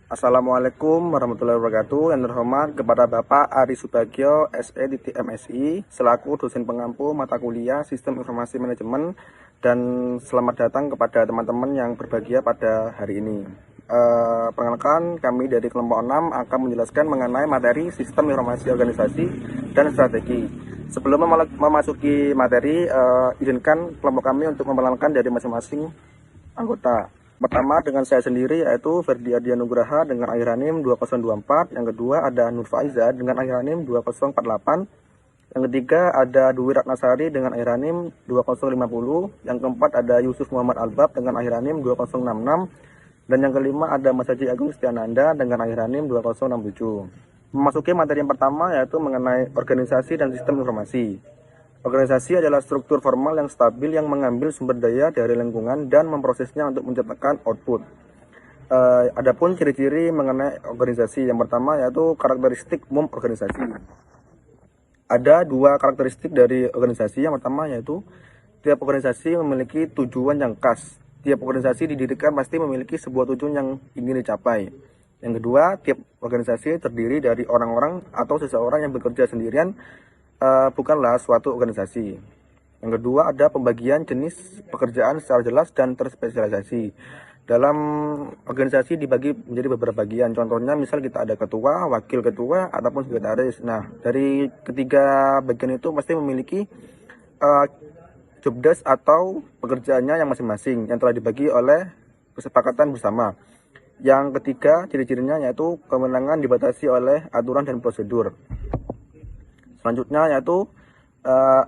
Assalamualaikum warahmatullahi wabarakatuh. Yang terhormat kepada Bapak Ari Subagio, SE.MSI, selaku dosen pengampu mata kuliah Sistem Informasi Manajemen, dan selamat datang kepada teman-teman yang berbahagia pada hari ini. Perkenalkan, kami dari kelompok 6 akan menjelaskan mengenai materi Sistem Informasi Organisasi dan Strategi. Sebelum memasuki materi, izinkan kelompok kami untuk memperkenalkan dari masing-masing anggota. Pertama dengan saya sendiri, yaitu Ferdi Adianugraha dengan akhiranime 2024. Yang kedua ada Nur Faiza dengan akhiranime 2048. Yang ketiga ada Dwi Ratnasari dengan akhiranime 2050. Yang keempat ada Yusuf Muhammad Albab dengan akhiranime 2066. Dan yang kelima ada Mas Haji Agung Setiananda dengan akhiranime 2067. Memasuki materi yang pertama, yaitu mengenai organisasi dan sistem informasi. Organisasi adalah struktur formal yang stabil yang mengambil sumber daya dari lingkungan dan memprosesnya untuk menciptakan output. Adapun ciri-ciri mengenai organisasi, yang pertama yaitu karakteristik umum organisasi. Ada dua karakteristik dari organisasi. Yang pertama yaitu tiap organisasi memiliki tujuan yang khas. Tiap organisasi didirikan pasti memiliki sebuah tujuan yang ingin dicapai. Yang kedua, tiap organisasi terdiri dari orang-orang atau seseorang yang bekerja sendirian, bukanlah suatu organisasi. Yang kedua, ada pembagian jenis pekerjaan secara jelas dan terspesialisasi. Dalam organisasi dibagi menjadi beberapa bagian. Contohnya misal kita ada ketua, wakil ketua, ataupun sekretaris. Nah, dari ketiga bagian itu pasti memiliki job desk atau pekerjaannya yang masing-masing yang telah dibagi oleh kesepakatan bersama. Yang ketiga, ciri-cirinya yaitu kewenangan dibatasi oleh aturan dan prosedur. Selanjutnya yaitu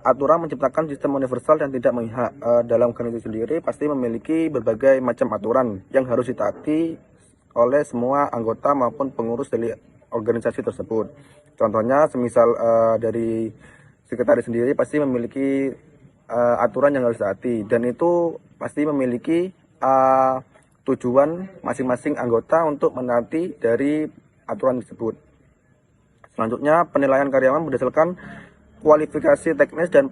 aturan menciptakan sistem universal dan tidak memihak. Dalam organisasi sendiri pasti memiliki berbagai macam aturan yang harus ditaati oleh semua anggota maupun pengurus dari organisasi tersebut. Contohnya semisal dari sekretaris sendiri pasti memiliki aturan yang harus ditaati, dan itu pasti memiliki tujuan masing-masing anggota untuk menaati dari aturan tersebut. Selanjutnya, penilaian karyawan berdasarkan kualifikasi teknis dan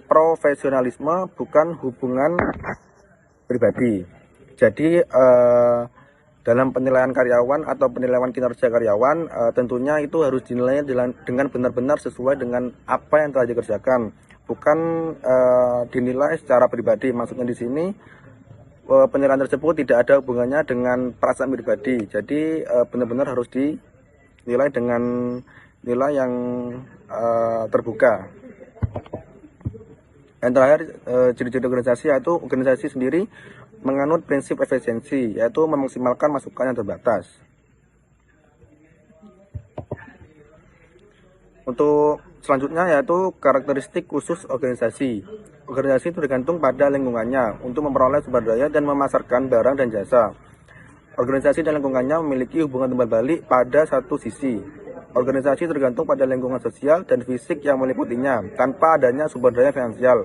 profesionalisme, bukan hubungan pribadi. Jadi, dalam penilaian karyawan atau penilaian kinerja karyawan, tentunya itu harus dinilai dengan benar-benar sesuai dengan apa yang telah dikerjakan, bukan dinilai secara pribadi. Maksudnya di sini, penilaian tersebut tidak ada hubungannya dengan perasaan pribadi. Jadi, benar-benar harus nilai dengan nilai yang terbuka. Yang terakhir, ciri-ciri organisasi yaitu organisasi sendiri menganut prinsip efisiensi, yaitu memaksimalkan masukan yang terbatas. Untuk selanjutnya yaitu karakteristik khusus organisasi. Organisasi itu tergantung pada lingkungannya untuk memperoleh sumber daya dan memasarkan barang dan jasa. Organisasi dan lingkungannya memiliki hubungan timbal balik pada satu sisi. Organisasi tergantung pada lingkungan sosial dan fisik yang meliputinya, tanpa adanya sumber daya finansial.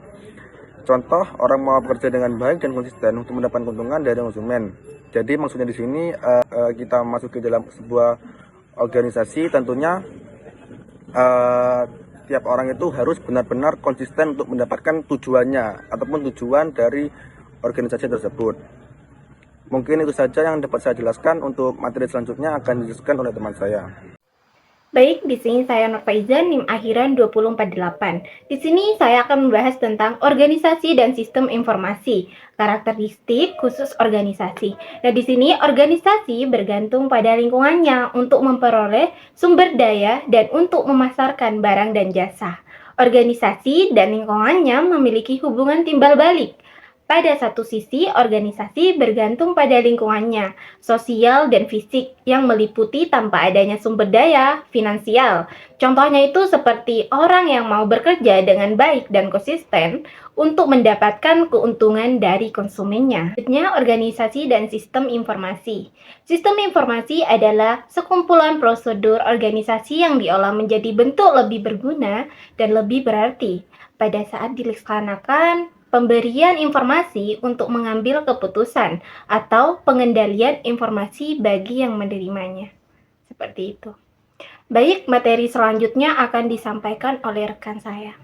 Contoh, orang mau bekerja dengan baik dan konsisten untuk mendapatkan keuntungan dari konsumen. Jadi maksudnya di sini kita masuk ke dalam sebuah organisasi, tentunya tiap orang itu harus benar-benar konsisten untuk mendapatkan tujuannya ataupun tujuan dari organisasi tersebut. Mungkin itu saja yang dapat saya jelaskan. Untuk materi selanjutnya akan dijelaskan oleh teman saya. Baik, di sini saya Nur Faiza, NIM akhiran 2048. Di sini saya akan membahas tentang organisasi dan sistem informasi, karakteristik khusus organisasi. Nah, di sini organisasi bergantung pada lingkungannya untuk memperoleh sumber daya dan untuk memasarkan barang dan jasa. Organisasi dan lingkungannya memiliki hubungan timbal balik. Pada satu sisi, organisasi bergantung pada lingkungannya, sosial dan fisik, yang meliputi tanpa adanya sumber daya finansial. Contohnya itu seperti orang yang mau bekerja dengan baik dan konsisten untuk mendapatkan keuntungan dari konsumennya. Selanjutnya, organisasi dan sistem informasi. Sistem informasi adalah sekumpulan prosedur organisasi yang diolah menjadi bentuk lebih berguna dan lebih berarti pada saat dilaksanakan pemberian informasi untuk mengambil keputusan atau pengendalian informasi bagi yang menerimanya. Seperti itu. Baik, materi selanjutnya akan disampaikan oleh rekan saya.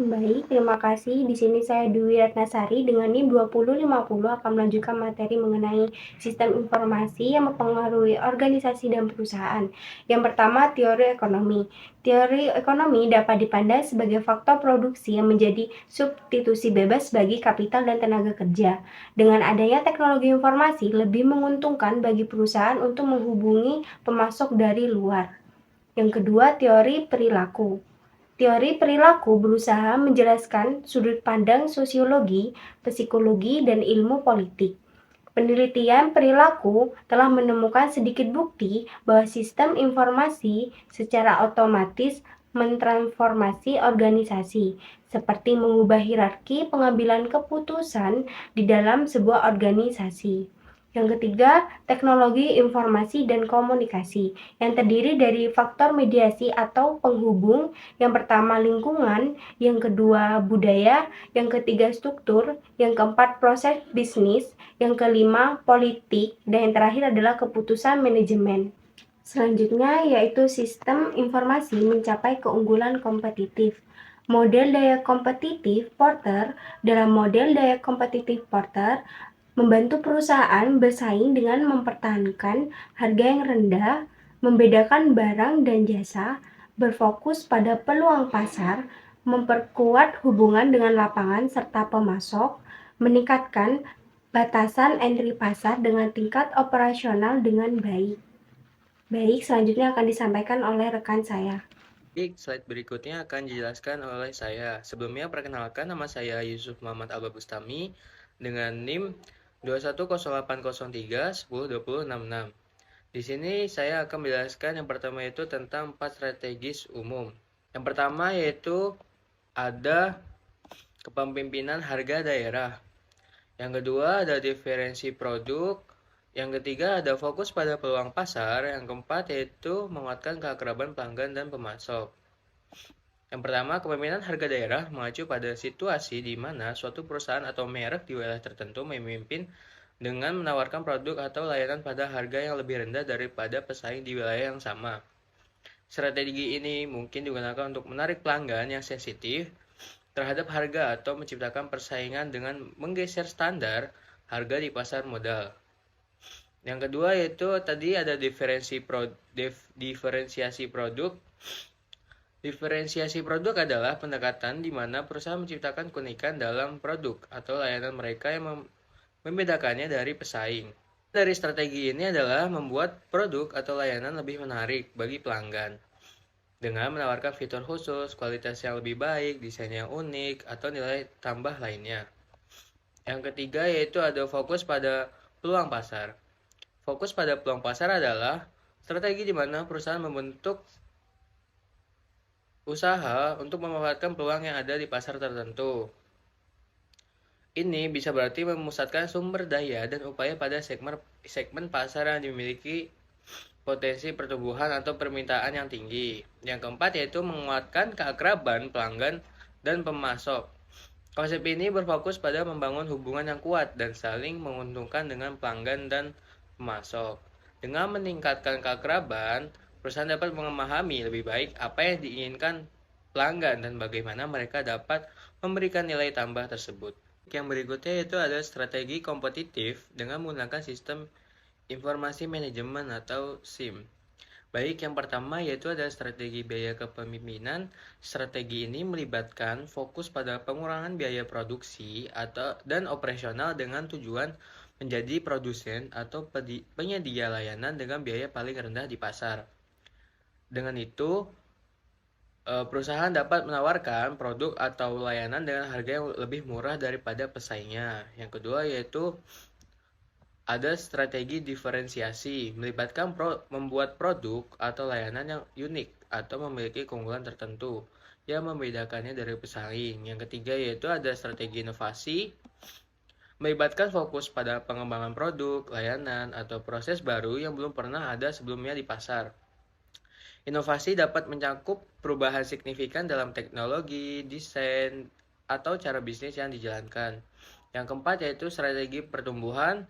Baik, terima kasih. Di sini saya Dwi Ratnasari dengan NIM 2050 akan melanjutkan materi mengenai sistem informasi yang mempengaruhi organisasi dan perusahaan. Yang pertama, teori ekonomi. Teori ekonomi dapat dipandang sebagai faktor produksi yang menjadi substitusi bebas bagi kapital dan tenaga kerja. Dengan adanya teknologi informasi, lebih menguntungkan bagi perusahaan untuk menghubungi pemasok dari luar. Yang kedua, teori perilaku. Teori perilaku berusaha menjelaskan sudut pandang sosiologi, psikologi, dan ilmu politik. Penelitian perilaku telah menemukan sedikit bukti bahwa sistem informasi secara otomatis mentransformasi organisasi, seperti mengubah hierarki pengambilan keputusan di dalam sebuah organisasi. Yang ketiga, teknologi informasi dan komunikasi, yang terdiri dari faktor mediasi atau penghubung. Yang pertama, lingkungan; yang kedua, budaya; yang ketiga, struktur; yang keempat, proses bisnis; yang kelima, politik; dan yang terakhir adalah keputusan manajemen. Selanjutnya yaitu sistem informasi mencapai keunggulan kompetitif. Model daya kompetitif Porter. Dalam model daya kompetitif Porter, membantu perusahaan bersaing dengan mempertahankan harga yang rendah, membedakan barang dan jasa, berfokus pada peluang pasar, memperkuat hubungan dengan lapangan serta pemasok, meningkatkan batasan entry pasar dengan tingkat operasional dengan baik. Baik, selanjutnya akan disampaikan oleh rekan saya. Baik, slide berikutnya akan dijelaskan oleh saya. Sebelumnya, perkenalkan, nama saya Yusuf Muhammad Al-Babustami dengan NIM 210803102066. Di sini saya akan menjelaskan yang pertama itu tentang 4 strategis umum. Yang pertama yaitu ada kepemimpinan harga daerah. Yang kedua ada diferensi produk. Yang ketiga ada fokus pada peluang pasar. Yang keempat yaitu menguatkan keakraban pelanggan dan pemasok. Yang pertama, kepemimpinan harga daerah mengacu pada situasi di mana suatu perusahaan atau merek di wilayah tertentu memimpin dengan menawarkan produk atau layanan pada harga yang lebih rendah daripada pesaing di wilayah yang sama. Strategi ini mungkin digunakan untuk menarik pelanggan yang sensitif terhadap harga atau menciptakan persaingan dengan menggeser standar harga di pasar modal. Yang kedua yaitu tadi ada diferensiasi produk. Diferensiasi produk adalah pendekatan di mana perusahaan menciptakan keunikan dalam produk atau layanan mereka yang membedakannya dari pesaing. Dari strategi ini adalah membuat produk atau layanan lebih menarik bagi pelanggan dengan menawarkan fitur khusus, kualitas yang lebih baik, desain yang unik, atau nilai tambah lainnya. Yang ketiga yaitu ada fokus pada peluang pasar. Fokus pada peluang pasar adalah strategi di mana perusahaan membentuk usaha untuk memanfaatkan peluang yang ada di pasar tertentu. Ini bisa berarti memusatkan sumber daya dan upaya pada segmen pasar yang dimiliki potensi pertumbuhan atau permintaan yang tinggi. Yang keempat yaitu menguatkan keakraban pelanggan dan pemasok. Konsep ini berfokus pada membangun hubungan yang kuat dan saling menguntungkan dengan pelanggan dan pemasok. Dengan meningkatkan keakraban, perusahaan dapat memahami lebih baik apa yang diinginkan pelanggan dan bagaimana mereka dapat memberikan nilai tambah tersebut. Yang berikutnya yaitu ada strategi kompetitif dengan menggunakan sistem informasi manajemen atau SIM. Baik, yang pertama yaitu ada strategi biaya kepemimpinan. Strategi ini melibatkan fokus pada pengurangan biaya produksi dan operasional dengan tujuan menjadi produsen atau penyedia layanan dengan biaya paling rendah di pasar. Dengan itu, perusahaan dapat menawarkan produk atau layanan dengan harga yang lebih murah daripada pesaingnya. Yang kedua yaitu ada strategi diferensiasi, melibatkan membuat produk atau layanan yang unik atau memiliki keunggulan tertentu yang membedakannya dari pesaing. Yang ketiga yaitu ada strategi inovasi, melibatkan fokus pada pengembangan produk, layanan, atau proses baru yang belum pernah ada sebelumnya di pasar. Inovasi dapat mencakup perubahan signifikan dalam teknologi, desain, atau cara bisnis yang dijalankan. Yang keempat yaitu strategi pertumbuhan.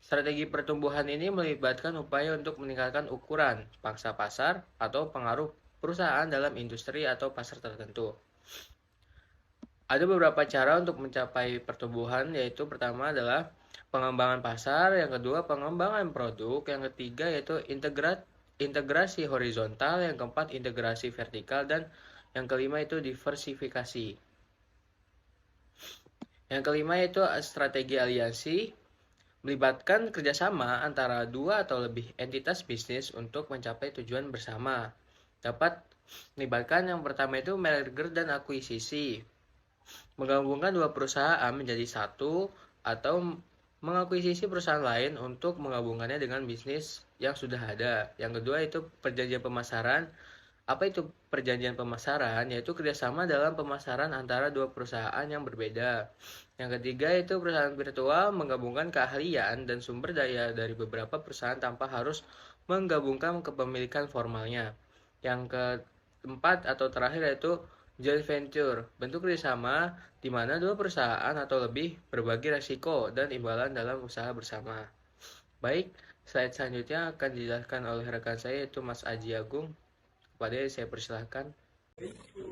Strategi pertumbuhan ini melibatkan upaya untuk meningkatkan ukuran, pangsa pasar, atau pengaruh perusahaan dalam industri atau pasar tertentu. Ada beberapa cara untuk mencapai pertumbuhan, yaitu pertama adalah pengembangan pasar, yang kedua pengembangan produk, yang ketiga yaitu integrasi horizontal, yang keempat integrasi vertikal, dan yang kelima itu diversifikasi. Yang kelima yaitu strategi aliansi, melibatkan kerjasama antara dua atau lebih entitas bisnis untuk mencapai tujuan bersama. Dapat melibatkan yang pertama itu merger dan akuisisi, menggabungkan dua perusahaan menjadi satu atau mengakuisisi perusahaan lain untuk menggabungkannya dengan bisnis yang sudah ada. Yang kedua itu perjanjian pemasaran. Apa itu perjanjian pemasaran? Yaitu kerjasama dalam pemasaran antara dua perusahaan yang berbeda. Yang ketiga itu perusahaan virtual, menggabungkan keahlian dan sumber daya dari beberapa perusahaan tanpa harus menggabungkan kepemilikan formalnya. Yang keempat atau terakhir yaitu joint venture, bentuk kerjasama di mana dua perusahaan atau lebih berbagi resiko dan imbalan dalam usaha bersama. Baik, slide selanjutnya akan dijelaskan oleh rekan saya yaitu Mas Aji Agung. Kepada saya persilahkan.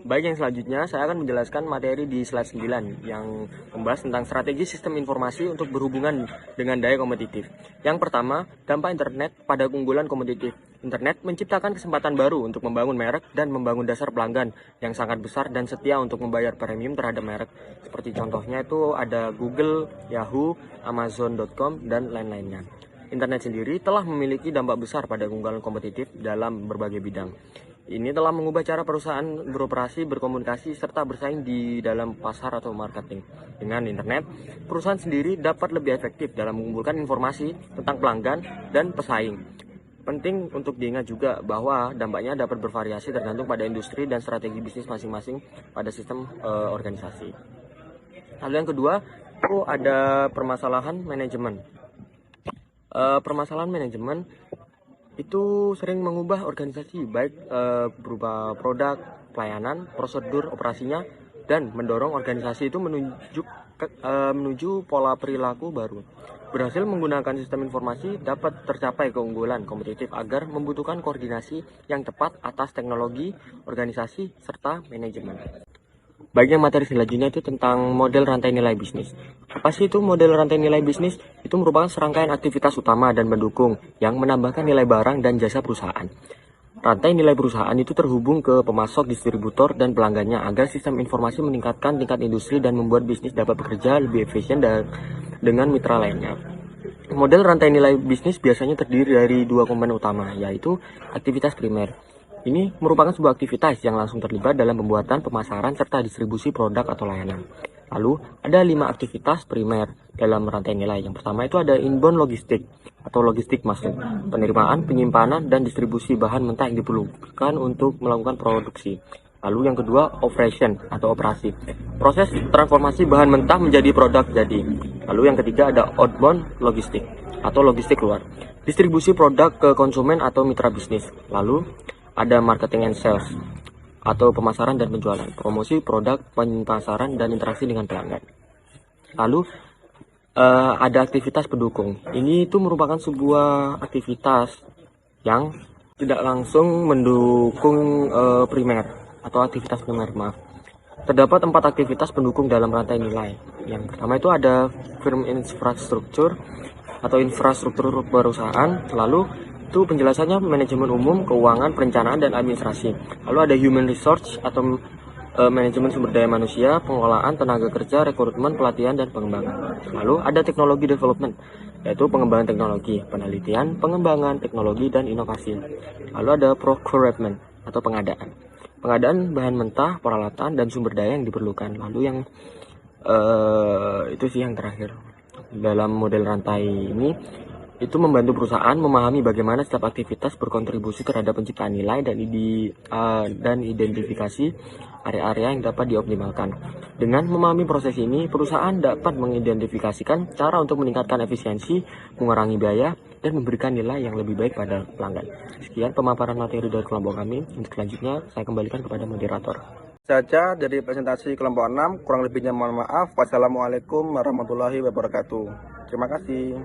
Baik, yang selanjutnya saya akan menjelaskan materi di slide 9 yang membahas tentang strategi sistem informasi untuk berhubungan dengan daya kompetitif. Yang pertama, dampak internet pada keunggulan kompetitif. Internet menciptakan kesempatan baru untuk membangun merek dan membangun dasar pelanggan yang sangat besar dan setia untuk membayar premium terhadap merek. Seperti contohnya itu ada Google, Yahoo, Amazon.com, dan lain-lainnya. Internet sendiri telah memiliki dampak besar pada keunggulan kompetitif dalam berbagai bidang. Ini telah mengubah cara perusahaan beroperasi, berkomunikasi, serta bersaing di dalam pasar atau marketing. Dengan internet, perusahaan sendiri dapat lebih efektif dalam mengumpulkan informasi tentang pelanggan dan pesaing. Penting untuk diingat juga bahwa dampaknya dapat bervariasi tergantung pada industri dan strategi bisnis masing-masing pada sistem organisasi. Lalu yang kedua, itu ada permasalahan manajemen. Permasalahan manajemen itu sering mengubah organisasi baik berupa produk, pelayanan, prosedur operasinya, dan mendorong organisasi itu menuju pola perilaku baru. Berhasil menggunakan sistem informasi dapat tercapai keunggulan kompetitif agar membutuhkan koordinasi yang tepat atas teknologi, organisasi, serta manajemen. Baik, yang materi selanjutnya itu tentang model rantai nilai bisnis. Apa sih itu model rantai nilai bisnis? Itu merupakan serangkaian aktivitas utama dan pendukung yang menambahkan nilai barang dan jasa perusahaan. Rantai nilai perusahaan itu terhubung ke pemasok, distributor, dan pelanggannya agar sistem informasi meningkatkan tingkat industri dan membuat bisnis dapat bekerja lebih efisien dengan mitra lainnya. Model rantai nilai bisnis biasanya terdiri dari dua komponen utama, yaitu aktivitas primer. Ini merupakan sebuah aktivitas yang langsung terlibat dalam pembuatan, pemasaran, serta distribusi produk atau layanan. Lalu, ada 5 aktivitas primer dalam rantai nilai. Yang pertama itu ada inbound logistik atau logistik masuk, penerimaan, penyimpanan, dan distribusi bahan mentah yang diperlukan untuk melakukan produksi. Lalu yang kedua, operation atau operasi, proses transformasi bahan mentah menjadi produk jadi. Lalu yang ketiga ada outbound logistik atau logistik luar, distribusi produk ke konsumen atau mitra bisnis. Lalu ada marketing and sales atau pemasaran dan penjualan, promosi produk, pemasaran, dan interaksi dengan pelanggan. Lalu ada aktivitas pendukung. Ini itu merupakan sebuah aktivitas yang tidak langsung mendukung primer atau aktivitas primer, maaf. Terdapat 4 aktivitas pendukung dalam rantai nilai. Yang pertama itu ada firm infrastruktur atau infrastruktur perusahaan. Lalu itu penjelasannya manajemen umum, keuangan, perencanaan, dan administrasi. Lalu ada human resource atau manajemen sumber daya manusia, pengolahan tenaga kerja, rekrutmen, pelatihan, dan pengembangan. Lalu ada teknologi development, yaitu pengembangan teknologi, penelitian, pengembangan teknologi, dan inovasi. Lalu ada procurement atau pengadaan bahan mentah, peralatan, dan sumber daya yang diperlukan. Lalu yang itu sih yang terakhir dalam model rantai ini. Itu membantu perusahaan memahami bagaimana setiap aktivitas berkontribusi terhadap penciptaan nilai dan identifikasi area-area yang dapat dioptimalkan. Dengan memahami proses ini, perusahaan dapat mengidentifikasikan cara untuk meningkatkan efisiensi, mengurangi biaya, dan memberikan nilai yang lebih baik pada pelanggan. Sekian pemaparan materi dari kelompok kami. Untuk selanjutnya, saya kembalikan kepada moderator. Saja dari presentasi kelompok 6, kurang lebihnya mohon maaf. Wassalamualaikum warahmatullahi wabarakatuh. Terima kasih.